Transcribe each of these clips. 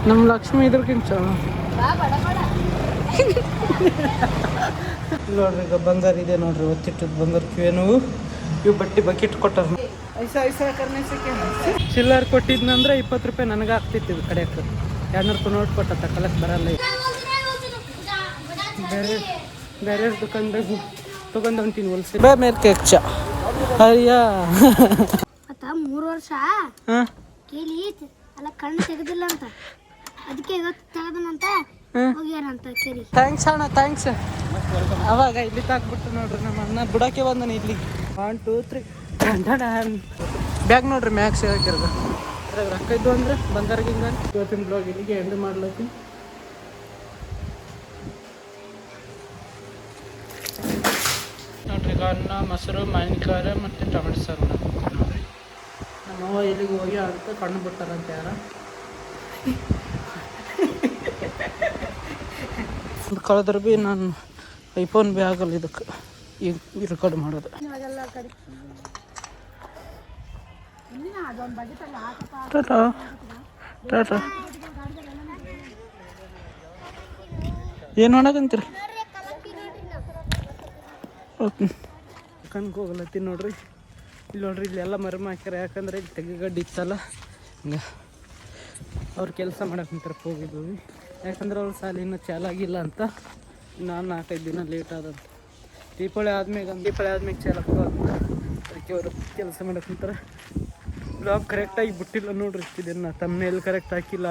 ನಮ್ಮ ಲಕ್ಷ್ಮಿ ಇದ್ರಕ್ಕಿಂತ ಚಲೋ ನೋಡ್ರಿ. ಈಗ ಬಂಗಾರ ಇದೆ ನೋಡ್ರಿ, ಒತ್ತಿಟ್ಟದ್ದು ಬಂಗಾರ ಕಿವೇನು ಇವು ಬಟ್ಟೆ ಬಕೆಟ್ ಕೊಟ್ಟಾರ. ಚಿಲ್ಲರ್ ಕೊಟ್ಟಿದ್ನಂದ್ರೆ 20 ರೂಪಾಯಿ ನನಗೆ ಆಗ್ತಿತ್ತು. ಇದು ಕಡೆಯಕ್ಕೆ 200 ರೂಪಾಯಿ ನೋಟ್ ಕೊಟ್ಟ ತಗೊಳಕ್ ಬರಲ್ಲ. ಬೇರೆ ಬೇರೆ ದುಕಾನ್ದಾಗ ತಗೊಂಡು ಹೊಂಟೀನಿ ಹೊಲ್ಸೇಲ್. ಬೇ ಮೇಲೆ ಕೇಕ್ ಚಾ ಅಯ್ಯ 3 ವರ್ಷ ಕೇಳಿ ಅಲ್ಲ ಕಣ್ಣು ತೆಗೆದಿಲ್ಲ ಅಂತ, ಅದಕ್ಕೆ ಇವತ್ತು ತೆಗೆದನಂತ ಹೋಗ್ಯಾರಂತ ಕೇಳಿ. ಥ್ಯಾಂಕ್ಸ್ ಅಣ್ಣ, ಥ್ಯಾಂಕ್ಸ್. ಅವಾಗ ಇಲ್ಲಿ ತಾಕ್ಬಿಟ್ಟು ನೋಡ್ರಿ ನಮ್ಮ ಅಣ್ಣ ಬಿಡೋಕೆ ಬಂದನು ಇಲ್ಲಿ. 1 2 3 ಬ್ಯಾಗ್ ನೋಡ್ರಿ ಮ್ಯಾಗ್ ಸೇವಾಕಿರೋದು. ಅದ್ರಾಗ ರೊಕ್ಕ ಇದ್ದು ಅಂದ್ರೆ ಬಂಗಾರಕ್ಕೆ ಹಿಂಗೆ. ಇವತ್ತಿನ ಬ್ಲಾಗ್ ಇಲ್ಲಿಗೆ ಎಂಡ್ ಮಾಡ್ಲತ್ತೀನಿ. ನೋಡ್ರಿ ಈಗ ಅನ್ನ, ಮೊಸರು, ಮಾವಿನಕಾಯಿ ಮತ್ತು ಟೊಮೆಟೊ ಸಾರು ನೋಡ್ರಿ. ನಮ್ಮವ್ವ ಎಲ್ಲಿಗೆ ಹೋಗಿ ಅಂತ ಕಣ್ಣು ಬಿಟ್ಟಾರಂತ ಯಾರ. ಕಳೆದ್ರೆ ಭೀ ನಾನು ಐಫೋನ್ ಭೀ ಆಗಲ್ಲ ಇದಕ್ಕೆ ಈಗ ರೆಕಾರ್ಡ್ ಮಾಡೋದು. ಟಾಟಾ ಟಾಟಾ. ಏನು ಮಾಡಕಂತೀರಿ? ಓಕೆ ಕಣ್ಗೆ ಹೋಗಲತ್ತೀನಿ ನೋಡ್ರಿ. ಇಲ್ಲಿ ನೋಡ್ರಿ, ಇಲ್ಲೆಲ್ಲ ಮರಮ ಹಾಕ್ಯಾರ. ಯಾಕಂದ್ರೆ ಇಲ್ಲಿ ತೆಗೆಗಡ್ಡಿ ಇತ್ತಲ್ಲ, ಹಿಂಗೆ ಅವ್ರು ಕೆಲಸ ಮಾಡಕ್ಕಂತಾರೆ ಹೋಗಿದ್ವಿ. ಯಾಕಂದ್ರೆ ಅವ್ರ ಸಾಲ ಇನ್ನೂ ಚಾಲಾಗಿಲ್ಲ ಅಂತ. ನಾನು 4-5 ದಿನ ಲೇಟ್ ಆದಂತ. ದೀಪಾವಳಿ ಆದ್ಮೇಲೆ ಚಾಲಕ್ಕ ಅಂತ ಅದಕ್ಕೆ ಅವರು ಕೆಲಸ ಮಾಡಕ್ಕಂತಾರೆ. ಬ್ಲಾಗ್ ಕರೆಕ್ಟಾಗಿ ಬಿಟ್ಟಿಲ್ಲ ನೋಡ್ರಿ. ಇದನ್ನು ತಮ್ಮನೇಲಿ ಕರೆಕ್ಟ್ ಹಾಕಿಲ್ಲ,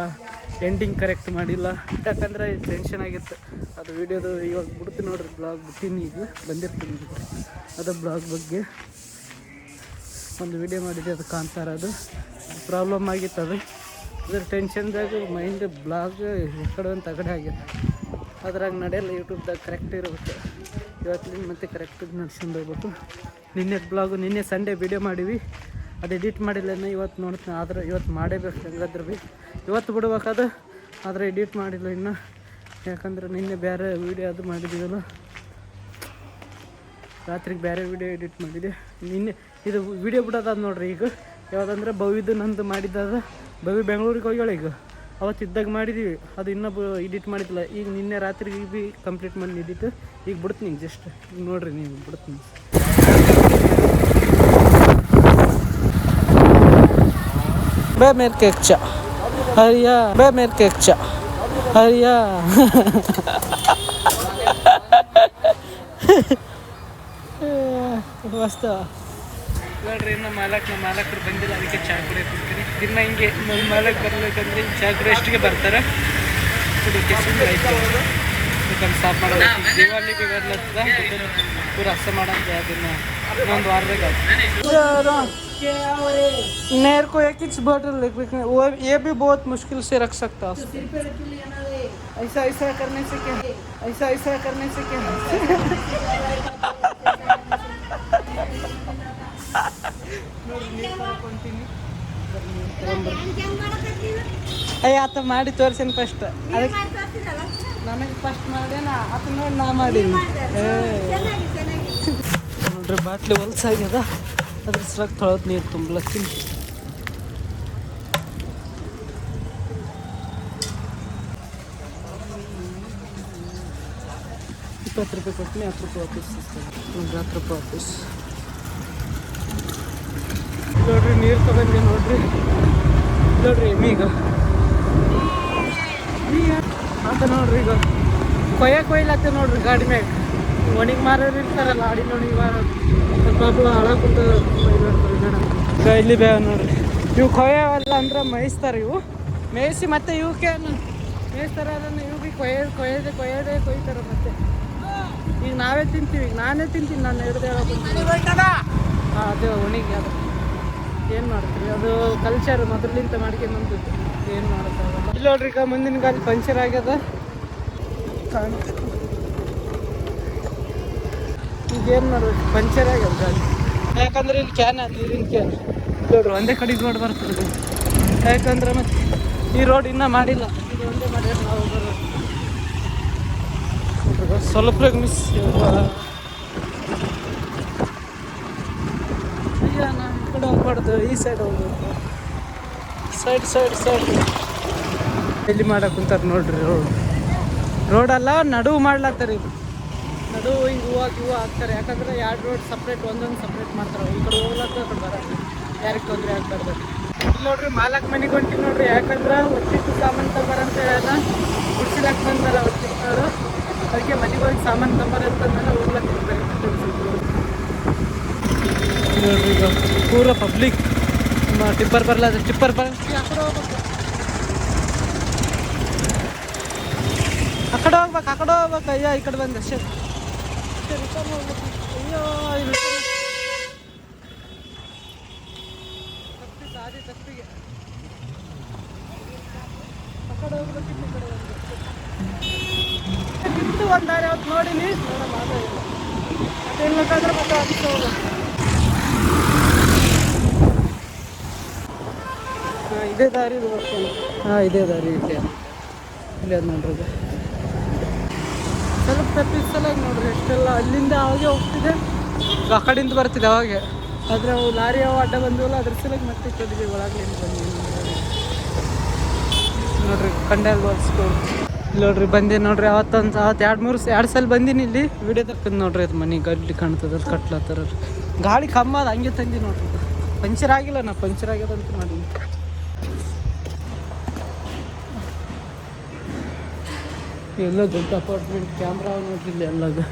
ಎಂಡಿಂಗ್ ಕರೆಕ್ಟ್ ಮಾಡಿಲ್ಲ. ಯಾಕಂದರೆ ಟೆನ್ಷನ್ ಆಗಿತ್ತು ಅದು ವೀಡಿಯೋದು. ಇವಾಗ ಬಿಡ್ತೀನಿ ನೋಡ್ರಿ, ಬ್ಲಾಗ್ ಬಿಟ್ಟಿನಿ, ಈಗ ಬಂದಿರ್ತೀನಿ. ಅದು ಬ್ಲಾಗ್ ಬಗ್ಗೆ ಒಂದು ವೀಡಿಯೋ ಮಾಡಿದೆ, ಅದು ಕಾಣ್ತಾರ. ಅದು ಪ್ರಾಬ್ಲಮ್ ಆಗಿತ್ತು. ಅದ್ರ ಟೆನ್ಷನ್ದಾಗ ಮೈಂಡ್ ಬ್ಲಾಗ್ ಎಕಡೆ ಒಂದು ತಗಡೆ ಆಗ್ಯದ. ಅದ್ರಾಗ ನಡೆಯಲ್ಲ. ಯೂಟ್ಯೂಬ್ದಾಗ ಕರೆಕ್ಟ್ ಇರಬೇಕು. ಇವತ್ತಿನ ಮತ್ತೆ ಕರೆಕ್ಟಾಗಿ ನಡ್ಸ್ಕೊಂಡು ಹೋಗ್ಬೇಕು. ನಿನ್ನೆ ಸಂಡೇ ವೀಡಿಯೋ ಮಾಡೀವಿ, ಅದು ಎಡಿಟ್ ಮಾಡಿಲ್ಲ. ಇವತ್ತು ನೋಡ್ತೀನಿ, ಆದ್ರೆ ಇವತ್ತು ಮಾಡೇಬೇಕು ಹೆಂಗಾದ್ರೆ ಭೀ. ಇವತ್ತು ಬಿಡ್ಬೇಕಾದ, ಆದರೆ ಎಡಿಟ್ ಮಾಡಿಲ್ಲ ಇನ್ನು. ಯಾಕಂದ್ರೆ ನಿನ್ನೆ ಬೇರೆ ವೀಡಿಯೋ ಅದು ಮಾಡಿದ್ದೀವಲ್ಲ, ರಾತ್ರಿಗೆ ಬೇರೆ ವೀಡಿಯೋ ಎಡಿಟ್ ಮಾಡಿದೆ. ನಿನ್ನೆ ಇದು ವೀಡಿಯೋ ಬಿಡೋದಾದ ನೋಡ್ರಿ. ಈಗ ಯಾವುದಂದ್ರೆ ಭವಿದು ನಂದು ಮಾಡಿದ್ದಾದ. ಭವಿ ಬೆಂಗಳೂರಿಗೆ ಹೋಗ್ಯಾಳ. ಈಗ ಅವತ್ತಿದ್ದಾಗ ಮಾಡಿದ್ದೀವಿ, ಅದು ಇನ್ನೊಬ್ಬ ಎಡಿಟ್ ಮಾಡಿದ್ದಿಲ್ಲ. ಈಗ ನಿನ್ನೆ ರಾತ್ರಿಗೆ ಭೀ ಕಂಪ್ಲೀಟ್ ಮಾಡಿ ಎಡಿಟ್. ಈಗ ಬಿಡ್ತೀನಿ, ಈಗ ಜಸ್ಟ್ ಈಗ ನೋಡ್ರಿ, ನೀವು ಬಿಡ್ತೀನಿ. ಬೇ ಮೇರೆ ಕೇಕ್ ಚಾ ಅಯ್ಯ, ಬೇ ಮೇರೆ ಕೇಕ್ ಚಾ ಅಯ್ಯ. ವಾಸ್ತವ ನೋಡ್ರಿ, ನಮ್ಮ ಮಾಲಕರು ಬಂದಿಲ್ಲ, ಅದಕ್ಕೆ ಚಹಾ ಕುಡಿಯೋಕೆ ಕೊಡ್ತೀನಿ. ದಿನ ಹಿಂಗೆ ನಮ್ಮ ಮಾಲಕ್ ಬರ್ಬೇಕಂದ್ರೆ ಚಹಾ ಕುಡಿಯೋ ಅಷ್ಟಿಗೆ ಬರ್ತಾರೆ. ಕುಡಿಯೋಕೆ ಸುಮ್ಮನೆ ಆಯ್ತು. ದುಕಾನ್ ಸ್ಟಾಪ್ ಮಾಡೋದು. ದಿವಾಲಿ ಭೀ ಬರ್ಲತ್ತದ, ಪೂರ ಹಸ ಮಾಡೋದು. ಅದನ್ನು ಇನ್ನೊಂದು ವಾರದಾಗ नेर को एक ही बॉटल वो ये भी बहुत मुश्किल से रख सकता है. ऐसा करने से क्या ಆತ ಮಾಡಿ ತೋರಿಸೇನು ಫಸ್ಟ್. ಅದಕ್ಕೆ ನನಗೆ ಫಸ್ಟ್ ಮಾಡೇನ ಆತ ನೋಡಿ ನಾ ಮಾಡೀನಿ. ನೋಡ್ರಿ, ಬಾಟ್ಲಿ ಹೊಲ್ಸಾಗ್ಯದ, ಅದ್ರ ಸಲುವಾಗಿ ತೊಳೆದು ನೀರು ತುಂಬಲತ್ತೀನಿ. ₹20 ಕೊಡ್ತೀನಿ, 10 ರೂಪಾಯಿ ವಾಪಸ್ ನೋಡ್ರಿ. 10 ರೂಪಾಯಿ ವಾಪಸ್ ನೋಡ್ರಿ. ನೀರು ತಗೊಂಡೆ ನೋಡ್ರಿ. ಈಗ ಆತ ನೋಡ್ರಿ. ಈಗ ಕೊಯ್ಲತ್ತೆ ನೋಡ್ರಿ ಗಾಡಿ ಮ್ಯಾಗ. ಒಣಗಿ ಮಾರೋರು ಇರ್ತಾರಲ್ಲ, ಆಡಿನ ಒಣಗಿ ಮಾರೋರು ಪಾಪ ಹಾಳಾಕುಂತ ಕೊಯ್ಲಾಡ್ತಾರೆ. ಇಲ್ಲಿ ಬೇವ ನೋಡ್ರಿ. ಇವು ಕೊಯ್ಯವಲ್ಲ ಅಂದ್ರೆ ಮೇಯಿಸ್ತಾರೆ. ಇವು ಮೇಯಿಸಿ ಮತ್ತೆ ಇವಕ್ಕೆ ಮೇಯಿಸ್ತಾರೆ. ಅದನ್ನು ಇವು ಭೀ ಕೊಯ್ಯದೆ ಕೊಯ್ತಾರೆ. ಮತ್ತೆ ಈಗ ನಾವೇ ತಿಂತೀವಿ. ಈಗ ನಾನೇ ತಿಂತೀನಿ. ನಾನು ಹಿಡ್ದು ಅದೇ ಒಣಗಿ. ಅದು ಏನು ಮಾಡ್ತೀವಿ, ಅದು ಕಲ್ಚರ್ ಮೊದಲಿಂದ ಮಾಡ್ಕೊಂಡು ಏನು ಮಾಡೋಕ್ಕಾಗಲ್ಲ. ಇಲ್ಲಿ ನೋಡ್ರಿ, ಈಗ ಮುಂದಿನ ಗಾಲಿ ಪಂಚರ್ ಆಗ್ಯದ ಕಾಣುತ್ತೆ. ಈಗೇನು ಮಾಡ್ಬೇಕು, ಪಂಚರ್ ಆಗ್ಯದ ಗಾಡಿ. ಯಾಕಂದ್ರೆ ಇಲ್ಲಿ ಕ್ಯಾನ್, ನೀರಿನ ಕ್ಯಾನ್ ನೋಡ್ರಿ ಒಂದೇ ಕಡೆಗೆ ರೋಡ್ ಬರ್ತದೆ. ಯಾಕಂದ್ರೆ ಮತ್ತೆ ಈ ರೋಡ್ ಇನ್ನೂ ಮಾಡಿಲ್ಲ. ಇದು ಒಂದೇ ಮಾಡ್ಯಾರ. ನಾವು ಸ್ವಲ್ಪ ಮಿಸ್. ಅಯ್ಯ, ನಾವು ಈ ಕಡೆ ಹೋಗ್ಬಾರ್ದು, ಈ ಸೈಡ್ ಹೋಗ್ಬೇಕು. ಸೈಡ್ ಇಲ್ಲಿ ಮಾಡಕ್ಕೆ ಕುಂತಾರೆ ನೋಡ್ರಿ ರೋಡಲ್ಲ ನಡುವು ಮಾಡ್ಲತ್ತಾರೆ ಇದು ನಡುವು ಹಿಂಗೆ ಹೂವು ಹಾಕ್ತಾರೆ. ಯಾಕಂದ್ರೆ 2 ರೋಡ್ ಸಪ್ರೇಟ್ ಒಂದೊಂದು ಸಪ್ರೇಟ್ ಮಾಡ್ತಾರೆ. ಈ ಕಡೆ ಹೋಗ್ಲತ್ತ ಆ ಕಡೆ ಬರತ್ತೆ, ಯಾರಿಗೆ ತೊಂದರೆ ಆಗ್ಬಾರ್ದು. ಇಲ್ಲಿ ನೋಡ್ರಿ ಮಾಲಕ್ ಮನೆಗೆ ಹೊಂಟಿ ನೋಡ್ರಿ. ಯಾಕಂದ್ರೆ ಒಟ್ಟಿಟ್ಟು ಸಾಮಾನು ತಂಬಾರ ಅಂತ ಹೇಳೋಣ, ಕುಡ್ಸಿದಾಕ ಬಂದಾರ ಒಟ್ಟಿಟ್ಟವರು. ಅದಕ್ಕೆ ಮನೆಗೆ ಹೋಗಿ ಸಾಮಾನು ತಂಬಾರ ಅಂತಂದ್ರೆ ಹೋಗ್ಲತ್ತಿರ್ತಾರೆ ನೋಡ್ರಿ. ಈಗ ಪೂರ ಪಬ್ಲಿಕ್ ಟಿಪ್ಪರ್ ಬರಲ್ಲ, ಟಿಪ್ಪರ್ ಬರ ಆ ಕಡೆ ಹೋಗ್ಬೇಕು, ಆ ಕಡೆ ಹೋಗ್ಬೇಕು. ಅಯ್ಯೋ ಈ ಕಡೆ ಬಂದೆ ಸರಿ ರಿಟರ್ನ್ ಹೋಗ್ಬೇಕು. ಅಯ್ಯೋ ತಪ್ಪಿಗೆ ಆ ಕಡೆ ಹೋಗ್ಬೇಕಿತ್ತು, ಈ ಕಡೆ ಹೋಗ್ಬೇಕು. ಒಂದು ದಾರಿ ಅವತ್ತು ನೋಡಿನಿ, ಅದೇನು ಬೇಕಾದ್ರೆ ಮತ್ತೆ ಅದಕ್ಕೆ ಹೋಗ್ಬೇಕು. ಹಾಂ ಇದೇ ದಾರಿ ಇದು ಬರ್ತಾನೆ. ಹಾಂ ಇದೇ ದಾರಿ ಇದೆ ಇಲ್ಲಿ ಅದು ನೋಡ್ರಿ. ಸ್ವಲ್ಪ ತಪ್ಪಿಸಲ ನೋಡ್ರಿ ಎಷ್ಟೆಲ್ಲ ಅಲ್ಲಿಂದ ಅವಾಗೆ ಹೋಗ್ತಿದೆ, ಆ ಕಡೆಯಿಂದ ಬರ್ತಿದೆ ಅವಾಗೆ. ಆದರೆ ಅವು ಲಾರಿ ಅವು ಅಡ್ಡ ಬಂದಿವಲ್ಲ, ಅದ್ರ ಸಲಕ್ಕೆ ಮತ್ತೆ ಕಡಿಗೆ ಒಳಗಲಿಂದ ಬಂದಿ ನೋಡ್ರಿ. ಕಂಡಲ್ ಬಾಲ್ಸ್ಗಳು ಇಲ್ಲಿ ನೋಡ್ರಿ ಬಂದೆ ನೋಡ್ರಿ. ಅವತ್ತು 2 ಸಲ ಬಂದೀನಿ ಇಲ್ಲಿ ವಿಡಿಯೋ ತಕ್ಕಂದು ನೋಡ್ರಿ. ಅದು ಮನೆ ಗಡ್ಲಿ ಕಾಣ್ತದೆ, ಅದು ಕಟ್ಲತ್ತಾರ. ಗಾಳಿ ಕಮ್ಮ ಅದು ಹಂಗೆ ತಂದಿ ನೋಡ್ರಿ. ಪಂಚರ್ ಆಗಿಲ್ಲ, ನಾ ಪಂಚರ್ ಆಗ್ಯದಂತ ಮಾಡಿ ಎಲ್ಲ ದೊಡ್ಡ ಅಪಾರ್ಟ್ಮೆಂಟ್ ಕ್ಯಾಮ್ರಾ ನೋಡ್ರಿ ಎಲ್ಲದು.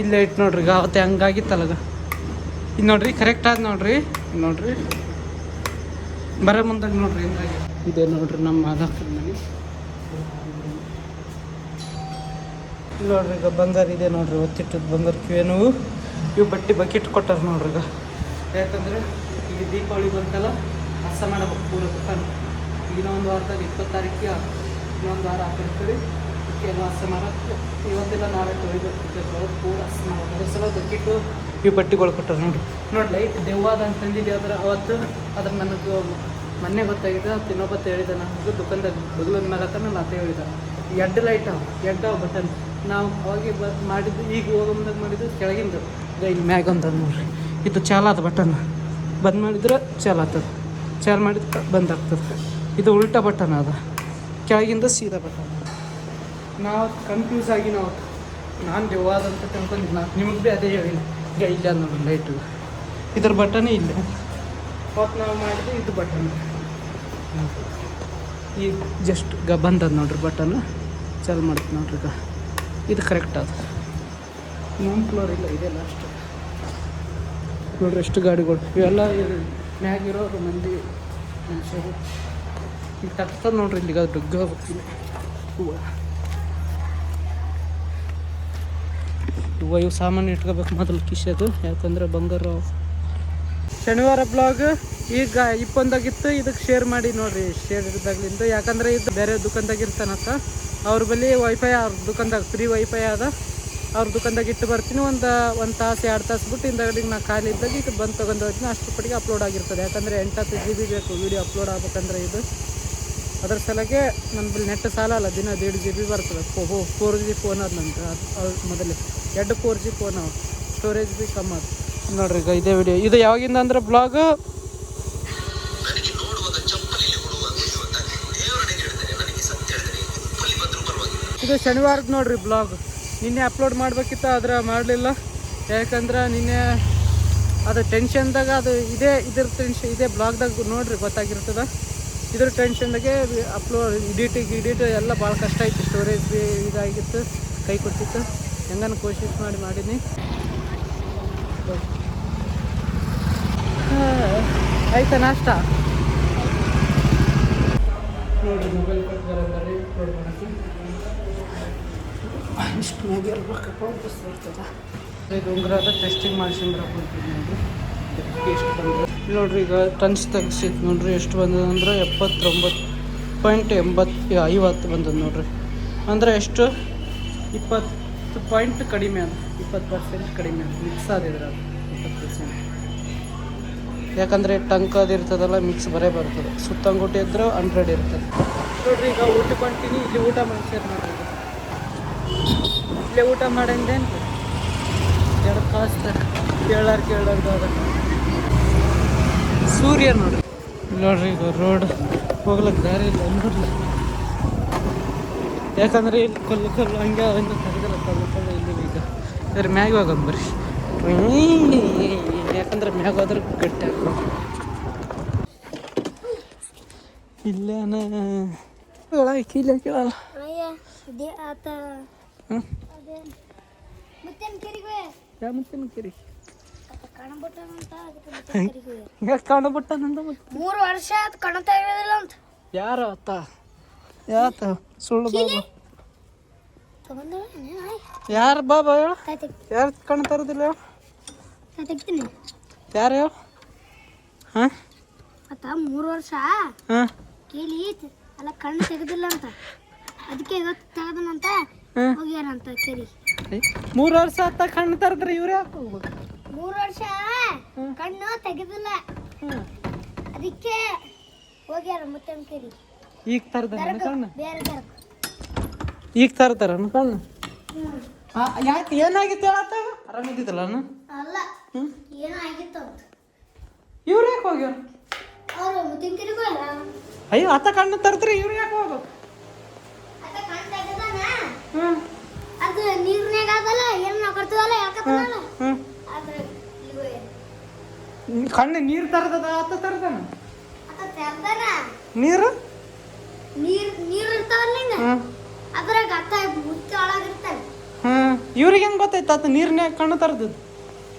ಇಲ್ಲೇ ಇಟ್ಟು ನೋಡ್ರಿ ಅವತ್ತೆ ಹಂಗಾಗಿತ್ತಲ್ಲಗ. ಇದು ನೋಡ್ರಿ ಕರೆಕ್ಟ್ ಆದ ನೋಡ್ರಿ. ಬರೋ ಮುಂದಾಗ ನೋಡ್ರಿ ಹೆಂಗಾಗಿ ಇದೆ ನೋಡ್ರಿ ನಮ್ಮ ಮಾದಾಪುರ ಮನೆ. ಇಲ್ಲಿ ನೋಡ್ರಿ ಈಗ ಬಂಗಾರ ಇದೆ ನೋಡ್ರಿ, ಒತ್ತಿಟ್ಟದ್ದು ಬಂಗಾರ ಕಿವೇನು ಇವು ಬಟ್ಟೆ ಬಕೆಟ್ ಕೊಟ್ಟಾರ ನೋಡ್ರಿ. ಈಗ ಯಾಕಂದ್ರೆ ಈಗ ದೀಪಾವಳಿ ಬಂತಲ್ಲ, ಹಸ ಮಾಡಬೇಕು ಪೂರ ದುಕಾನ್. ಇನ್ನೊಂದು ವಾರದಾಗ 20 ತಾರೀಕಿಗೆ ಇನ್ನೊಂದು ವಾರ ಹಾಕಿರ್ತೀವಿ. ಎಲ್ಲ ಹಸ ಮಾಡೋಕ್ಕೆ ಇವತ್ತೆಲ್ಲ ನಾಳೆ ತೊಳಿಬೇಕು, ಪೂರ ಹಸ ಮಾಡೋದು. ಅದ್ರ ಸಲ ಬಕೆಟು ಇವು ಬಟ್ಟೆಗಳು ಕೊಟ್ಟಾರ ನೋಡಿ. ಲೈಟ್ ದೆವ್ವಾದ ಅಂತಂದಿದ್ದೆ ಅದ್ರ ಅವತ್ತು. ಅದ್ರ ನನಗೆ ಮೊನ್ನೆ ಗೊತ್ತಾಗಿದೆ. ಅದು ಇನ್ನೊಬ್ಬತ್ತು ಹೇಳಿದೆ, ನನಗೆ ದುಕಾನ್ದಾಗ ಬಗ್ಲದ ಮೇಲೆ ಹತ್ತಾನಲ್ಲ ಅಂತ ಹೇಳಿದ. 2 ಲೈಟ್ ಅವ ಬಟನ್. ನಾವು ಅವಾಗೆ ಮಾಡಿದ್ದು, ಈಗ ಹೋಗೋ ಮುಂದಾಗ ಮಾಡಿದ್ದು ಕೆಳಗಿಂದು. ಈಗ ಇಲ್ಲಿ ಮ್ಯಾಗ ಅಂತಂದು ನೋಡ್ರಿ, ಇದು ಚಾಲಾದ ಬಟನ್. ಬಂದ್ ಮಾಡಿದ್ರೆ ಚಾಲು ಆಗ್ತದೆ, ಚಾಲು ಮಾಡಿದ್ರೆ ಬಂದ್ ಆಗ್ತದೆ. ಇದು ಉಲ್ಟಾ ಬಟನ್ ಅದ, ಕೆಳಗಿಂದ ಸೀದಾ ಬಟನ್. ನಾವು ಕನ್ಫ್ಯೂಸ್ ಆಗಿ ನಾನು ದೆವ್ವಾದ ಅಂತ ತಿಳ್ಕೊಂಡಿದ್ದು. ನಿಮಗೆ ಭೀ ಅದೇ ಹೇಳಿಲ್ಲ. ಈಗ ಇಲ್ಲ ನೋಡಿ ಲೈಟು, ಇದ್ರ ಬಟನೇ ಇಲ್ಲ. ಅವತ್ತು ನಾವು ಮಾಡಿದ್ವಿ ಇದು ಬಟನ್. ಈಗ ಜಸ್ಟ್ ಬಂದದ ನೋಡ್ರಿ ಬಟನ್, ಚಾಲು ಮಾಡ್ತೀವಿ ನೋಡ್ರಿ. ಈಗ ಇದು ಕರೆಕ್ಟ್ ಅದ. ನಮ್ಮ ಫ್ಲೋರ್ ಇಲ್ಲ, ಇದೆ ಲಾಸ್ಟ್ ನೋಡ್ರಿ. ಎಷ್ಟು ಗಾಡಿಗಳು ಇವೆಲ್ಲ ಮ್ಯಾಗಿರೋರು ಮಂದಿ ಮನುಷ್ಯರು. ಈಗ ತಗ್ತದ ನೋಡ್ರಿ. ಇಲ್ಲಿಗೆ ಅದು ಡುಗ್ಗ ಹೋಗ್ತೀನಿ ಇವು ಸಾಮಾನು ಇಟ್ಕೋಬೇಕು ಮೊದಲು ಕಿಶದು. ಯಾಕಂದ್ರೆ ಬಂಗಾರ. ಶನಿವಾರ ಬ್ಲಾಗ್ ಈಗ 21 ಇದಕ್ಕೆ ಶೇರ್ ಮಾಡಿ ನೋಡ್ರಿ. ಶೇರ್ ಇದ್ದಾಗಲಿಂದ, ಯಾಕಂದ್ರೆ ಇದು ಬೇರೆ ದುಕಾನ್ದಾಗ ಇರ್ತಾನಂತ. ಅವ್ರ ಬಳಿ ವೈಫೈ, ಅವ್ರ ದುಕಾನ್ದಾಗ ಫ್ರೀ ವೈಫೈ ಅದ. ಅವ್ರ ದುಕಾನ್ದಾಗ ಇಟ್ಟು ಬರ್ತೀನಿ. ಒಂದು ತಾಸು 2 ತಾಸು ಬಿಟ್ಟು ಹಿಂದಾಗಡಿಗೆ ನಾ ಖಾಲಿ ಇದ್ದಾಗ ಇದು ಬಂದು ತೊಗೊಂಡು ಹೋಗ್ತೀನಿ. ಅಷ್ಟು ಪಟ್ಟಿಗೆ ಅಪ್ಲೋಡ್ ಆಗಿರ್ತದೆ. ಯಾಕಂದರೆ 8 GB ಬೇಕು ವೀಡಿಯೋ ಅಪ್ಲೋಡ್ ಆಗ್ಬೇಕಂದ್ರೆ ಇದು. ಅದ್ರ ಸಲಗೆ ನನ್ನ ಬಳಿ ನೆಟ್ ಸಾಲ ಅಲ್ಲ, ದಿನ 1.5 GB ಬರ್ತದೆ. 4G ಫೋನ್ ಅದ ನಂತರ. ಅದು ಮೊದಲೇ 2 4G ಫೋನ್ ಅವ, ಸ್ಟೋರೇಜ್ ಭೀ ಕಮ್ಮಿ ಅದು ನೋಡ್ರಿ. ಈಗ ಇದೇ ವಿಡಿಯೋ ಇದು ಯಾವಾಗಿಂದ ಅಂದ್ರೆ ಬ್ಲಾಗ್ ಇದು ಶನಿವಾರದ ನೋಡ್ರಿ ಬ್ಲಾಗ್. ನಿನ್ನೆ ಅಪ್ಲೋಡ್ ಮಾಡಬೇಕಿತ್ತು, ಆದ್ರೆ ಮಾಡಲಿಲ್ಲ. ಯಾಕಂದ್ರೆ ನಿನ್ನೆ ಅದು ಟೆನ್ಷನ್ದಾಗ, ಅದು ಇದ್ರ ಟೆನ್ಷನ್ ಇದೇ ಬ್ಲಾಗ್ದಾಗ ನೋಡ್ರಿ ಗೊತ್ತಾಗಿರ್ತದೆ. ಇದ್ರ ಟೆನ್ಷನ್ದಾಗೆ ಅಪ್ಲೋಡ್ ಎಡಿಟ್ ಎಲ್ಲ ಭಾಳ ಕಷ್ಟ ಆಯಿತು. ಸ್ಟೋರೇಜ್ ಭೀ ಇದಾಗಿತ್ತು, ಕೈ ಕೊಟ್ಟಿತ್ತು. ಹೆಂಗನ ಕೋಶಿಶ್ ಮಾಡೀನಿ. ಆಯ್ತಾ ನಾಷ್ಟ ನೋಡ್ರಿ. ಮೊಬೈಲ್ ಕೊಟ್ಟು ಇಷ್ಟು ಮ್ಯಾಗೆ ಇರ್ಬೇಕಪ್ಪ, ಇದು ಉಂಗ್ರದ ಟೆಸ್ಟಿಂಗ್ ಮಾಡ್ಸಿಂದ್ರಪ್ಪ ನೋಡ್ರಿ. ಎಷ್ಟು ಬಂದ್ರೆ ನೋಡ್ರಿ. ಈಗ ಟನ್ಸ್ ತೆಗ್ಸಿತ್ತು ನೋಡ್ರಿ. ಎಷ್ಟು ಬಂದದ ಅಂದ್ರೆ 79.50 ಬಂದದ ನೋಡ್ರಿ. ಅಂದರೆ ಎಷ್ಟು 20 ಪಾಯಿಂಟ್ ಕಡಿಮೆ ಅದ, 20% ಕಡಿಮೆ ಅದ. ಮಿಕ್ಸ್ ಆದಿದ್ರೆ ಅದು 20%. ಯಾಕಂದರೆ ಟಂಕ್ ಅದು ಇರ್ತದಲ್ಲ, ಮಿಕ್ಸ್ ಬರೇ ಬರ್ತದೆ. ಸುತ್ತಂಗುಟ್ಟಿ ಇದ್ರೆ 100 ಇರ್ತದೆ ನೋಡ್ರಿ. ಈಗ ಊಟಕ್ಕೆ ಹೊಂಟೀನಿ. ಇಲ್ಲಿ ಊಟ ಮಾಡ್ಸೇರಿ ನೋಡ್ರಿ. ಇಲ್ಲೇ ಊಟ ಮಾಡಂದೇನು 2 ತಾಸು ಕೇಳಾರ್ದು ಅದ. ಸೂರ್ಯ ನೋಡ್ರಿ ನೋಡ್ರಿ ಇದು ರೋಡ್ ಹೋಗ್ಲಿಕ್ಕೆ ದಾರಿ ಇಲ್ಲ ನೋಡ್ರಿ. ಯಾಕಂದ್ರೆ ಇಲ್ಲಿ ಕಲ್ಲು ಹಂಗೆ ಅವಿಂದ ತೆಗೆದಿಲ್ಲ ಕಲ್ಲು ಇಲ್ಲಿ ಈಗ ಅದ್ರ ಮ್ಯಾಗ ಹೋಗೋದು ಬರ್ರಿ. ಯಾಕಂದ್ರೆ ಮ್ಯಾಗ ಹೋದ್ರೆ ಗಟ್ಟಿ ಹಾಕೋ ಇಲ್ಲೇನ ಕೀಲೆ ಕೇಳಲ್ಲ. ಯಾವ ಮುತ್ತಿನ ಕೆರಿ ಕಾಣಬಿಟ್ಟನಂದ 3 ವರ್ಷ ಆಯ್ತು ಕಾಣ್ತಾ ಇರೋದಿಲ್ಲ ಅಂತ. ಯಾರ ಆತ ಯಾತ ಸುಳ್ಳು ಬಾಬಾ ಯಾರು ಬಾಬಾ ಹೇಳ ಯಾರು ಕಾಣ್ತಾ ಇರೋದಿಲ್ಲ ಯಾರು ಹೇಳ ಹಾಂ ಮತ್ತ 3 ವರ್ಷ ಹಾಂ ಕೇಳಿ ಅಲ್ಲ ಕಣ್ಣು ತೆಗೆದಿಲ್ಲ ಅಂತ ಅದಕ್ಕೆ ಇವತ್ತು ತೆಗೆದನಂತ ಹೋಗ್ಯಾರಂತ ಕೇಳಿ. 3 ವರ್ಷ ಆತ ಕಣ್ಣು ತರದ್ರೆ ಇವ್ರು ಯಾಕೆ ಹೋಗ್ಬೇಕು? 3 ವರ್ಷ ಕಣ್ಣು ತೆಗೆದಿಲ್ಲ ಅದಕ್ಕೆ ಹೋಗ್ಯಾರ ಮತ್ತೆ ಕೇಳಿ. ಈಗ ತರ್ದ ಕಣ್ಣು ಬೇರೆ ತರ ಈಗ ತರ್ತಾರ ಕಣ್ಣು ಯಾಕೆ ಏನಾಗಿತ್ತು ಹೇಳತ್ತ ಆರಾಮಿದ್ದಿದ್ದಲ್ಲ ಅಲ್ಲ ಏನೋ ಆಗಿತ್ತು ಅಂತ. ಇವ್ರು ಯಾಕೆ ಹೋಗ್ಯಾರ? ಅವರು ಮತ್ತೆ ಕೇಳಿಗೂ ಅಲ್ಲ ಅಯ್ಯೋ ಆತ ಕಣ್ಣು ತರ್ತಾರೆ ಇವ್ರು ಯಾಕೆ ಹೋಗ್ಬೇಕು? ಅದ ಕಣ್ಣು ತೆಗೆದಾನ ಅದು ನೀರ್ನಾಗ ಅದಲ್ಲ ಏನು ನಾವು ಕೊಡ್ತೀವಲ್ಲ ಯಾಕತ್ತಲ್ಲ ಆದ್ರೆ ಕಣ್ಣು ನೀರು ತರದದ ಆತ ತರ್ದಾನ ಅದ ತೆಗ್ದಾನ ನೀರು ನೀರು ಇರ್ತಾವಲ್ಲ ಹಿಂಗ ಅದ್ರಾಗ ಅತ್ತ ಮುಚ್ಚ ಒಳಗಿರ್ತಾನೆ. ಇವ್ರಿಗೆ ಹೆಂಗ್ ಗೊತ್ತಾಯ್ತು ಆತ ನೀರ್ನ್ಯಾಗ ಕಣ್ಣು ತರದದ್ದು?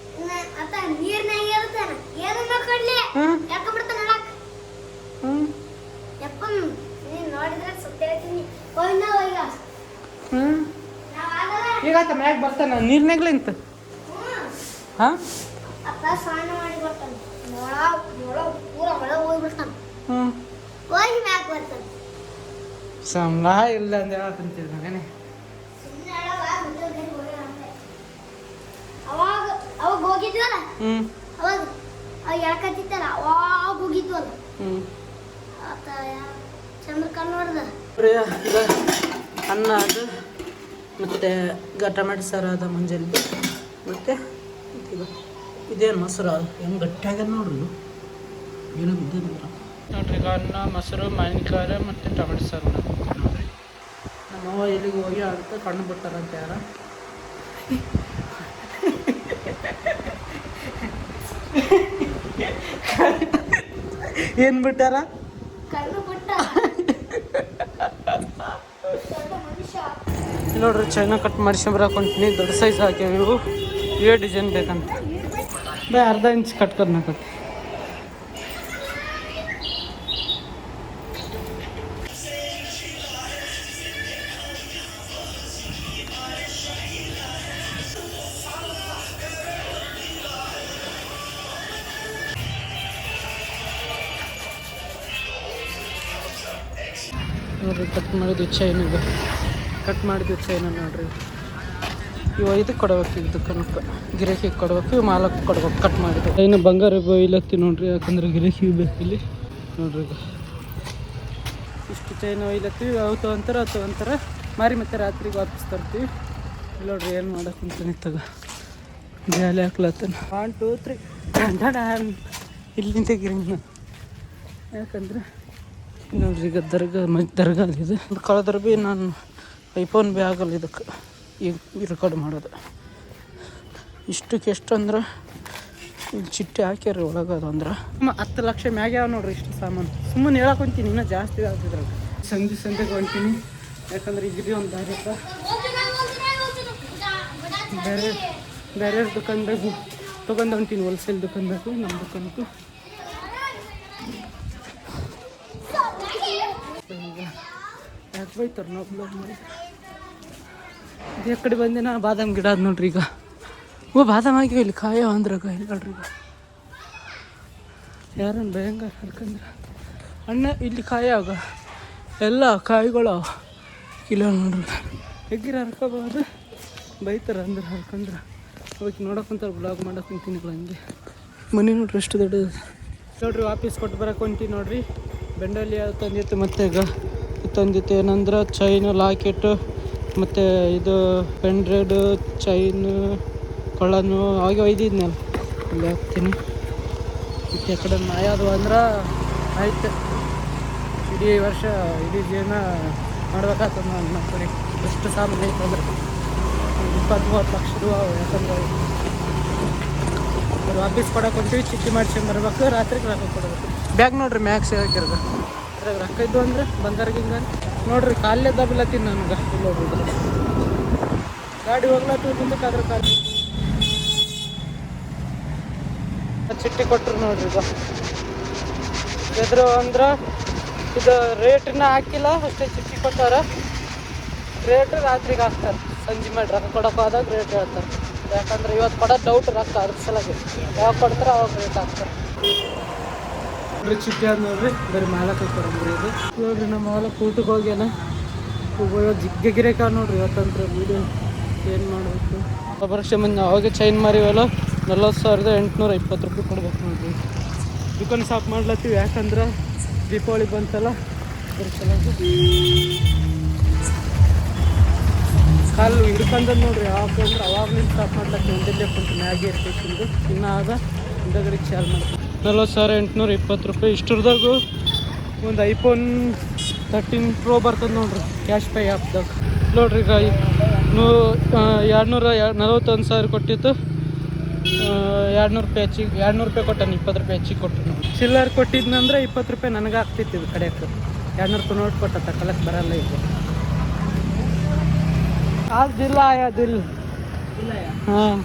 ಅತ್ತ ನೀರ್ನಾಗ ಇರ್ತಾನ ಏನನ್ನ ಕೊಡ್ಲಿ ಯಾಕ ಬಿಡ್ತಾನ ನೋಡಕ್. ಯಪ್ಪ ನೀನ್ ನೋಡಿದ್ರೆ ಸುತ್ತ ಹೇಳ್ತೀನಿ ಹೋಯ್ನ ಹೋಯ್ಗ ಈಗ ಆತ ಮ್ಯಾಗ ಬರ್ತಾನ ನೀರ್ನಾಗ್ಲಿ ಅಂತ ಹಾ ಅತ್ತ ಸಣ್ಣ ಮಾಡಿ ಬರ್ತಾನೆ ನೋಡ ಪೂರ ಒಳಗೆ ಹೋಗ್ಬಿಡ್ತಾನ ಹೋಗಿ ಮ್ಯಾಗ ಬರ್ತಾನೆ. ಸಂಬಳ ಇಲ್ಲ ಅಂತ ಹೇಳಕ್ಕಂತಿದ್ದ ಮಗನೇ. ಅವಾಗ ಹೋಗಿದ್ವಲ್ಲ ಅವಾಗ ಎಳ್ಕತ್ತಿತ್ತಲ್ಲ ಅವಾಗ ಹೋಗಿದ್ವಲ್ಲ ಆತ ಚಂದ್ರಕಾಂತ್ ನೋಡ್ದ ಈಗ ಅನ್ನ ಅದು ಮತ್ತು ಟೊಮೆಟೊ ಸಾರು ಅದ ಮುಂಜಾನೆ ಮತ್ತು ಇದು ಇದೇನು ಮೊಸರು ಅದು ಹೆಂಗೆ ಗಟ್ಟಿಯಾಗ್ಯದ ನೋಡ್ರಿ ಏನೋ ಬಿದ್ದಿಲ್ಲ ನೋಡ್ರಿ. ಈಗ ಅನ್ನ ಮೊಸರು ಮಾವಿನಕಾಯಿ ಮತ್ತು ಟೊಮೆಟೊ ಸಾರು ನೋಡ್ರಿ. ನಮ್ಮವ್ವ ಎಲ್ಲಿಗೆ ಹೋಗಿ ಅಂತ ಕಣ್ಣು ಬಿಟ್ಟಾರಂತ ಯಾರ ಏನು ಬಿಟ್ಟಾರ ಕಣ್ಣು ಬಿಟ್ಟ ನೋಡ್ರಿ ಚೈನಾ ಕಟ್ ಮಾಡಿಸ್ಕೊಂಬರಕೊಂತೀನಿ. ದೊಡ್ಡ ಸೈಜ್ ಹಾಕ್ಯಾವ ಇವು ಇವೇ ಡಿಸೈನ್ ಬೇಕಂತ ಬೈ ಅರ್ಧ ಇಂಚ್ ಕಟ್ ಕರ್ನಾಕತ್ತಿ. ನೋಡ್ರಿ ಕಟ್ ಮಾಡಿದ್ದು ಚೈನ್ ಇದು ಕಟ್ ಮಾಡಿದ್ದು ಚೈನ ನೋಡ್ರಿ. ಇವು ಇದಕ್ಕೆ ಕೊಡ್ಬೇಕು ಈಗ ದುಕಾನಕ್ಕೆ ಗಿರಾಕಿಗೆ ಕೊಡ್ಬೇಕು ಇವು ಮಾಲಕ್ಕೆ ಕೊಡ್ಬೇಕು ಕಟ್ ಮಾಡಿದ್ದು. ಇನ್ನು ಬಂಗಾರ ಒಯ್ಲತ್ತಿ ನೋಡ್ರಿ ಯಾಕಂದ್ರೆ ಗಿರಾಕಿ ಬೇಕು ಇಲ್ಲಿ ನೋಡ್ರಿ. ಈಗ ಇಷ್ಟು ಚೈನ್ ಒಯ್ಲತ್ತೀವಿ ಅವು ತೊಗೊಂತಾರ ಮಾರಿ ಮತ್ತೆ ರಾತ್ರಿಗೆ ವಾಪಸ್ ತರ್ತೀವಿ. ನೋಡ್ರಿ ಏನು ಮಾಡಕ್ಕಂತಾನೆ ತಗ ಜಾಲಿ ಹಾಕ್ಲತ್ತಾನ 1 2 3 ಇಲ್ಲಿ ನಿಂತಿಗಿರಿ ಯಾಕಂದ್ರೆ ನೋಡ್ರಿ ಈಗ ದರ್ಗಾ ಇದು ಕಳೆದ್ರೆ ಭೀ ನಾನು ಐಫೋನ್ ಭೀ ಆಗಲ್ಲ ಇದಕ್ಕೆ ಈಗ ರೆಕಾರ್ಡ್ ಮಾಡೋದು. ಇಷ್ಟಕ್ಕೆ ಎಷ್ಟು ಅಂದ್ರೆ ಇಲ್ಲಿ ಚಿಟ್ಟೆ ಹಾಕ್ಯಾರ ಒಳಗೆ ಅದು ಅಂದ್ರೆ 10 ಲಕ್ಷ ಮ್ಯಾಗೆ ಯಾವ ನೋಡ್ರಿ ಇಷ್ಟು ಸಾಮಾನು. ಸುಮ್ಮನೆ ಹೇಳಕೊಂತೀನಿ ಇನ್ನೂ ಜಾಸ್ತಿ ಆಗ್ತಿದ್ರಾಗ ಸಂಜೆಗೆ ಹೊಂತೀನಿ ಯಾಕಂದ್ರೆ ಈಗ ಒಂದು ದಾರಿ ಇತ್ತ ಬೇರೆ ದುಕಾನ್ದಾಗ ತೊಗೊಂಡು ಹೊಂತೀನಿ ಹೋಲ್ಸೇಲ್ ದುಕಾನ್ದಾಗು ನಮ್ಮ ದುಕಾನಕ್ಕೂ. ಯಾಕೆ ಬೈತಾರೆ ನಾವು ಬ್ಲಾಗ್ ಮಾಡಿ ಇದೇ ಕಡೆ ಬಂದಿನ ಬಾದಾಮ್ ಗಿಡ ಅದು ನೋಡ್ರಿ. ಈಗ ಬಾದಾಮ್ ಆಗಿವೆ ಇಲ್ಲಿ ಕಾಯ ಅಂದ್ರಾಗ ಇಲ್ಲಿ ನೋಡ್ರಿ. ಈಗ ಯಾರನ್ನು ಭಯಂಕರ ಹರ್ಕಂದ್ರೆ ಅಣ್ಣ ಇಲ್ಲಿ ಕಾಯ ಆಗ ಎಲ್ಲ ಕಾಯಿಗಳು ಕಿಲೋ ನೋಡ್ರಿ. ಹೆಗ್ಗಿರ ಹರ್ಕೋಬೋದು ಬೈತಾರೆ ಅಂದ್ರೆ ಹರ್ಕಂದ್ರೆ ಹೋಗಿ ನೋಡೋಕ್ಕಂತಾರೆ ಬ್ಲಾಗ್ ಮಾಡೋಕೆ ಕುಂತೀನಿ ಹಂಗೆ. ಮನೆ ನೋಡ್ರಿ ಎಷ್ಟು ದೊಡ್ಡದು ನೋಡ್ರಿ. ವಾಪಸ್ ಕೊಟ್ಟು ಬರೋಕೆ ಹೊಂಟಿ ನೋಡ್ರಿ. ಬೆಂಡಲ್ಲಿ ತಂದಿತ್ತು ಮತ್ತು ಈಗ ತಂದಿತ್ತು ಏನಂದ್ರೆ ಚೈನು ಲಾಕೆಟು ಮತ್ತು ಇದು ಪೆಂಡ್ರೈಡು ಚೈನು ಕೊಳ್ಳನು ಆಗಿ ಒಯ್ದಿದ್ನಲ್ಲ ಇಲ್ಲಿ ಹಾಕ್ತೀನಿ. ಮತ್ತು ಆ ಕಡೆ ಮಾಯಾದು ಅಂದ್ರೆ ಆಯ್ತು. ಇಡೀ ವರ್ಷ ಇಡೀ ಜೀವನ ಮಾಡ್ಬೇಕಾಗ್ತದೆ ನನ್ನ ಕಡೆ ಎಷ್ಟು ಸಾಮಾನು ಐತೆ ಅಂದ್ರೆ 20-30 ಲಕ್ಷ ರೂಪಾಯಿ. ಯಾಕಂದ್ರೆ ವಾಪೀಸ್ ಕೊಡಕ್ಕೆ ಹೊಂಟೀವಿ, ಚಿಟ್ಟಿ ಮಾಡ್ಸ್ಕೊಂಡು ಬರ್ಬೇಕು, ರಾತ್ರಿಗೆ ರೊಕ್ಕ ಕೊಡಬೇಕು. ಬ್ಯಾಗ್ ನೋಡ್ರಿ ಮ್ಯಾಗ್ ಸೇರಿರೋದು ಅದ್ರಾಗ ರೊಕ್ಕ ಇದ್ದು ಅಂದ್ರೆ ಬಂಗಾರಿಗೆ ಹಿಂಗೆ ನೋಡ್ರಿ ಕಾಲೇ ದಬ್ಲತ್ತೀನಿ ನನಗೆ. ಇಲ್ಲಿ ಹೋಗ್ಬಿಡ್ರಿ ಗಾಡಿ ಹೋಗ್ಲತ್ತೀವಿ ಮುಂದಕ್ಕೆ ಅದ್ರ ಕಾಲ ಚಿಟ್ಟಿ ಕೊಟ್ಟರು ನೋಡ್ರಿ. ಈಗ ಎದ್ರು ಅಂದ್ರೆ ಇದು ರೇಟನ್ನ ಹಾಕಿಲ್ಲ ಅಷ್ಟೇ, ಚಿಟ್ಟಿ ಕೊಟ್ಟಾರ. ರೇಟ್ ರಾತ್ರಿಗೆ ಹಾಕ್ತಾರೆ, ಸಂಜೆ ಮಾಡಿ ರೊಕ್ಕ ಕೊಡೋಕೆ ಹೋದಾಗ ರೇಟ್ ಹೇಳ್ತಾರೆ. ಯಾಕಂದ್ರೆ ಇವತ್ತು ಕೊಡೋದು ಡೌಟ್ ರೊಕ್ಕ, ಅದ್ರ ಸಲುವಾಗಿ ಯಾವಾಗ ಕೊಡ್ತಾರೆ ಅವಾಗ ರೇಟ್ ಹಾಕ್ತಾರೆ. ನೋಡ್ರಿ ಚಿಟ್ಟಿ ಅದು ನೋಡ್ರಿ, ಬರೀ ಮಾಲಕ್ಕೆ ಕೊಡಂಬ್ರಿ ಇದು ನೋಡ್ರಿ. ನಮ್ಮ ಮಾಲಕ್ಕೆ ಊಟಕ್ಕೆ ಹೋಗ್ಯಾನ, ಜಿಗ್ಗಿರೇಕ ನೋಡ್ರಿ. ಇವತ್ತಂದ್ರೆ ವೀಡಿಯೋ ಏನು ಮಾಡಬೇಕು. ವರ್ಷ ಮುಂದೆ ಅವಾಗೆ ಚೈನ್ ಮಾರಿವಲ್ಲ, 40,820 ರೂಪಾಯಿ ಕೊಡ್ಬೇಕು ನೋಡ್ರಿ. ದುಕಾನ್ ಶಾಪ್ ಮಾಡ್ಲತ್ತೀವಿ, ಯಾಕಂದ್ರೆ ದೀಪಾವಳಿ ಬಂತಲ್ಲ ಅದ್ರ ಸಲುವಾಗಿ. ಕಾಲು ಹಿಡ್ಕೊಂಡ್ ನೋಡ್ರಿ ಯಾಕಂದ್ರೆ ಅವಾಗ್ಲಿಂದ ಸ್ಟಾಪ್ ಮಾಡ್ಲತ್ತೀವಿ. ಒಂದಲ್ಲೇ ಕುಂತು ಮ್ಯಾಗಿ ಇರ್ಬೇಕಿಂದು ಇನ್ನೂ ಆದ ಹಿಂದಗಡೆ ಚಾಲ್ ಮಾಡ್ತೀವಿ. 40,820 ರೂಪಾಯಿ. ಇಷ್ಟರದಾಗೂ ಒಂದು ಐಫೋನ್ 13 Pro ಬರ್ತದೆ ನೋಡ್ರಿ, ಕ್ಯಾಶ್ ಪೇ ಆ್ಯಪ್ದಾಗ ನೋಡ್ರಿ. ಈಗ 241,000 ಕೊಟ್ಟಿತ್ತು, 200 ರೂಪಾಯಿ ಹೆಚ್ಚಿಗೆ, 200 ರೂಪಾಯಿ ಕೊಟ್ಟಾನೆ, 20 ರೂಪಾಯಿ ಹೆಚ್ಚಿಗೆ ಕೊಟ್ಟು. ಚಿಲ್ಲರ್ ಕೊಟ್ಟಿದ್ನಂದ್ರೆ 20 ರೂಪಾಯಿ ನನಗೆ ಆಗ್ತಿತ್ತು ಇದು ಕಡೆಯಕ್ಕೆ. 200 ರೂಪಾಯಿ ನೋಟ್ ಕೊಟ್ಟ ತಗೊಳಕ್ಕೆ ಬರಲ್ಲ ಇದು. ಆದಿಲ್ಲ ಆಯೋದಿಲ್ಲ. ಹಾಂ,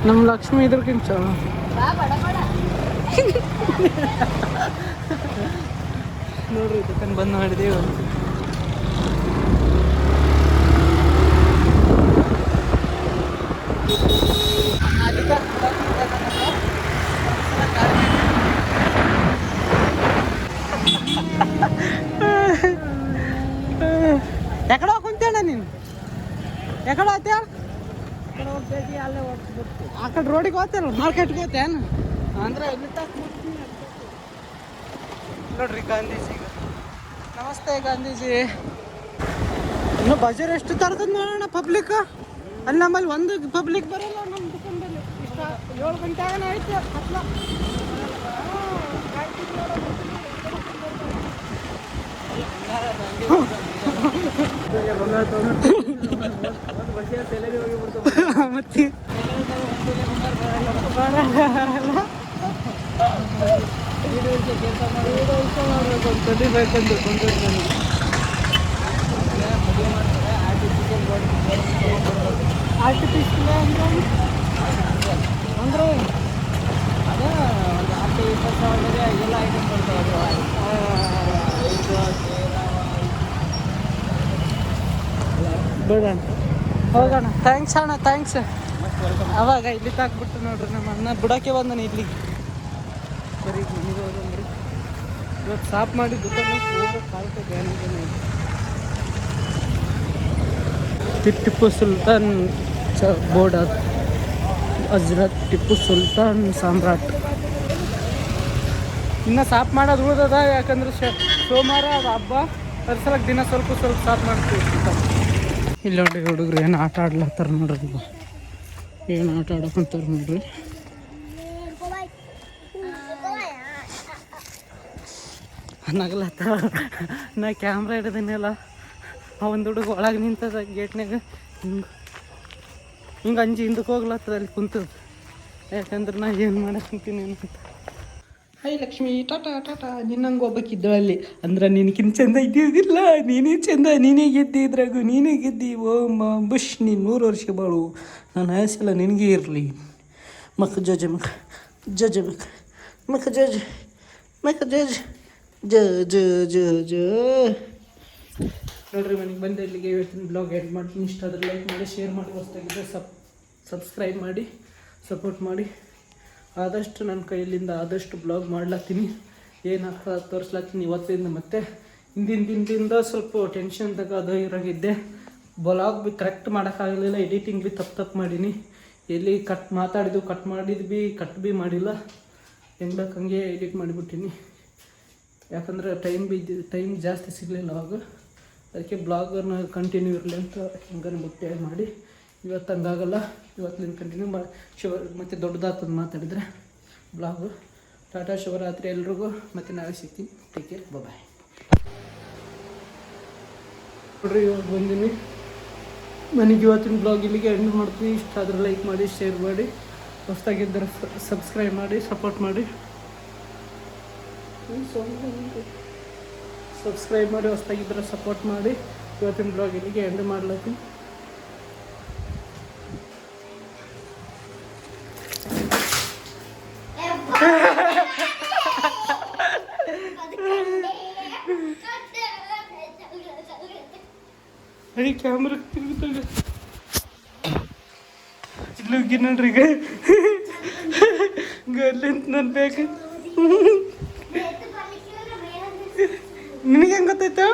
ನಮ್ಮ ಲಕ್ಷ್ಮಿ ಇದ್ರಕ್ಕಿಂತ ಚಲೋ ನೋಡ್ರಿ. ದುಕಾನ್ ಬಂದ್ ಮಾಡಿದೀವಿ ಒಂದು ಎಕಡೆ ಕುಂತೇಣ ನೀನು? ಎಕಡೆ ಹೋಗ್ತೀಯ? ಆ ಕಡೆ ರೋಡಿಗೆ ಹೋಗ್ತೇನ, ಮಾರ್ಕೆಟ್ಗೆ ಹೋಗ್ತೇನು ಅಂದ್ರೆ ನೋಡ್ರಿ ಗಾಂಧೀಜಿ. ನಮಸ್ತೆ ಗಾಂಧೀಜಿ. ಇನ್ನು ಬಜಾರ್ ಎಷ್ಟು ತರ್ತದ ನೋಡೋಣ ಪಬ್ಲಿಕ್. ಅಲ್ಲಿ ನಮ್ಮಲ್ಲಿ ಒಂದು ಪಬ್ಲಿಕ್ ಬರೋಲ್ಲ ನಮ್ಮ ದುಕಾನದಲ್ಲಿ. ಇಷ್ಟ 7 ಗಂಟೆ ಆಗನ ಐತೆ ಹತ್ಲ. ಮತ್ತೆ ಕಲಿಬೇಕಂದ್ರೆ ಆರ್ಟಿಫಿಷಿಯಲ್ ಅಂದ್ರೆ ಅದೇ ಒಂದು 10-20 ಸಾವಿರ ಎಲ್ಲ ಐಟಮ್ ಬರ್ತಾವೆ. ಬೇಡ ಹೋಗೋಣ. ಥ್ಯಾಂಕ್ಸ್ ಅಣ್ಣ, ಥ್ಯಾಂಕ್ಸ್. ಅವಾಗ ಇಲ್ಲಿ ತಾಕ್ಬಿಟ್ಟು ನೋಡ್ರಿ ನಮ್ಮ ಅಣ್ಣ ಬಿಡೋಕ್ಕೆ ಬಂದನು ಇಲ್ಲಿಗೆ. ಬರೀ ಮನೆಗೆ ಹೋದಂದ್ರಿ ಇವತ್ತು ಸಾಫ್ ಮಾಡಿ ದುಕಾನ ಕಾಲ್ಕೆ ಧ್ಯಾನ. ಟಿಪ್ಪು ಸುಲ್ತಾನ್ ಬೋರ್ಡ್ ಅದು, ಹಜರತ್ ಟಿಪ್ಪು ಸುಲ್ತಾನ್ ಸಾಮ್ರಾಟ್. ಇನ್ನು ಸಾಫ್ ಮಾಡೋದು ಉಳಿದದ, ಯಾಕಂದ್ರೆ ಸೋಮವಾರ ಅದು ಹಬ್ಬ, ಅದ್ರ ಸಲಕ್ಕೆ ದಿನ ಸ್ವಲ್ಪ ಸಾಫ್ ಮಾಡ್ತೀವಿ. ಇಲ್ಲಿ ನೋಡ್ರಿ ಹುಡುಗರು ಏನು ಆಟ ಆಡ್ಲತ್ತಾರ ನೋಡ್ರಿ. ಈಗ ಏನು ಆಟ ಆಡಕ್ಕಂತಾರ ನೋಡ್ರಿ. ನಗಲತ್ತ ನಾ ಕ್ಯಾಮ್ರಾ ಹಿಡಿದೀನಲ್ಲ, ಆ ಒಂದು ಹುಡುಗ ಒಳಗೆ ನಿಂತದ ಗೇಟ್ನಾಗ ಹಿಂಗೆ ಅಂಜಿ ಹಿಂದಕ್ಕೆ ಹೋಗ್ಲತ್ತದ ಅಲ್ಲಿ ಕುಂತದ. ಯಾಕಂದ್ರೆ ನಾ ಏನು ಮಾಡಕ್ಕಂತೀನಿ ಅಂತ. ಹೈ ಲಕ್ಷ್ಮಿ, ಟಾಟಾ ಟಾಟಾ. ನಿನ್ನಂಗೆ ಹೋಗ್ಬೇಕಿದ್ದು ಅಲ್ಲಿ ಅಂದ್ರೆ ನಿನಕಿಂತ ಚೆಂದ ಇದ್ದಿದ್ದಿಲ್ಲ. ನೀನೇ ಚೆಂದ, ನೀನೇ ಗೆದ್ದಿ, ಇದ್ರಾಗು ನೀನೇ ಗೆದ್ದಿ. ಓ ಬುಷ್, ನೀನು 100 ವರ್ಷ ಬಾಳು, ನನ್ನ ಆಯಸ್ಸೆಲ್ಲ ನಿನಗೆ ಇರಲಿ. ಮಕ್ಕ ಜಜ ಮಕ್ಕ ಜಜ ಮಕ್ಕ ಮಕ್ಕ ಜಜ ಮಕ್ಕ ಜಜ ಜ ಜ ಜ ಜ. ನೋಡ್ರಿ ಮನೆಗೆ ಬಂದು ಇಲ್ಲಿಗೆ ಇವತ್ತಿನ ಬ್ಲಾಗ್ ಎಡ್ ಮಾಡ್ತೀನಿ. ಇಷ್ಟ ಆದ್ರೆ ಲೈಕ್ ಮಾಡಿ, ಶೇರ್ ಮಾಡಿ, ಹೊಸ್ತಾಗಿದ್ದರೆ ಸಬ್ಸ್ಕ್ರೈಬ್ ಮಾಡಿ, ಸಪೋರ್ಟ್ ಮಾಡಿ. ಆದಷ್ಟು ನನ್ನ ಕೈಯಲ್ಲಿಂದ ಆದಷ್ಟು ಬ್ಲಾಗ್ ಮಾಡ್ಲತ್ತೀನಿ, ಏನಾಗ್ತದೆ ತೋರಿಸ್ಲತ್ತೀನಿ. ಇವತ್ತಿಂದ ಮತ್ತೆ ಹಿಂದಿನ ದಿನದಿಂದ ಸ್ವಲ್ಪ ಟೆನ್ಷನ್ದಾಗ ಅದು ಇರಾಗಿದ್ದೆ. ಬ್ಲಾಗ್ ಬಿ ಕರೆಕ್ಟ್ ಮಾಡೋಕ್ಕಾಗಲಿಲ್ಲ, ಎಡಿಟಿಂಗ್ ಬಿ ತಪ್ಪು ಮಾಡೀನಿ. ಎಲ್ಲಿ ಮಾತಾಡಿದ್ದು ಕಟ್ ಬಿ ಮಾಡಿಲ್ಲ. ಹೆಂಗೆ ಹಂಗೆ ಎಡಿಟ್ ಮಾಡಿಬಿಟ್ಟಿನಿ. ಯಾಕಂದ್ರೆ ಟೈಮ್ ಜಾಸ್ತಿ ಸಿಗಲಿಲ್ಲ ಅವಾಗ. ಅದಕ್ಕೆ ಬ್ಲಾಗನ್ನು ಕಂಟಿನ್ಯೂ ಇರಲಿ ಅಂತ ಹೆಂಗನ ಬಿಟ್ಟೆ ಮಾಡಿ. ಇವತ್ತು ಹಂಗಾಗಲ್ಲ, ಇವತ್ತಿನ ಕಂಟಿನ್ಯೂ ಮಾಡಿ ಮತ್ತು ದೊಡ್ಡದಾಗ್ತದೆ ಮಾತಾಡಿದರೆ. ಬ್ಲಾಗು. ಟಾಟಾ ಶುಭರಾತ್ರಿ ಎಲ್ರಿಗೂ. ಮತ್ತೆ ನಾಳೆ ಸಿಗ್ತೀನಿ. ಟೇಕ್ ಕೇರ್, ಬಾಯ್. ನೋಡ್ರಿ ಇವಾಗ ಬಂದೀನಿ ಮನೆಗೆ. ಇವತ್ತಿನ ಬ್ಲಾಗ್ ಇಲ್ಲಿಗೆ ಎಂಡ್ ಮಾಡ್ತೀನಿ. ಇಷ್ಟ ಆದರೆ ಲೈಕ್ ಮಾಡಿ, ಶೇರ್ ಮಾಡಿ, ಹೊಸ್ದಾಗಿದ್ದರೆ ಸಬ್ಸ್ಕ್ರೈಬ್ ಮಾಡಿ, ಸಪೋರ್ಟ್ ಮಾಡಿ. ಸಬ್ಸ್ಕ್ರೈಬ್ ಮಾಡಿ, ಹೊಸ್ದಾಗಿದ್ದರೆ ಸಪೋರ್ಟ್ ಮಾಡಿ. ಇವತ್ತಿನ ಬ್ಲಾಗ್ ಇಲ್ಲಿಗೆ ಎಂಡ್ ಮಾಡ್ಲತ್ತೀನಿ. ಅಡಿ ಕ್ಯಾಮ್ರಾ ತಿರುಗುತ್ತಾಗ ಇಲ್ಲೋಗಿ ನೋಡ್ರಿ ಈಗ ಗರ್ಲಿಂತ ನನ್ನ ಬೇಕು. ನಿನಗೆ ಹೆಂಗೆ ಗೊತ್ತಾಯ್ತು?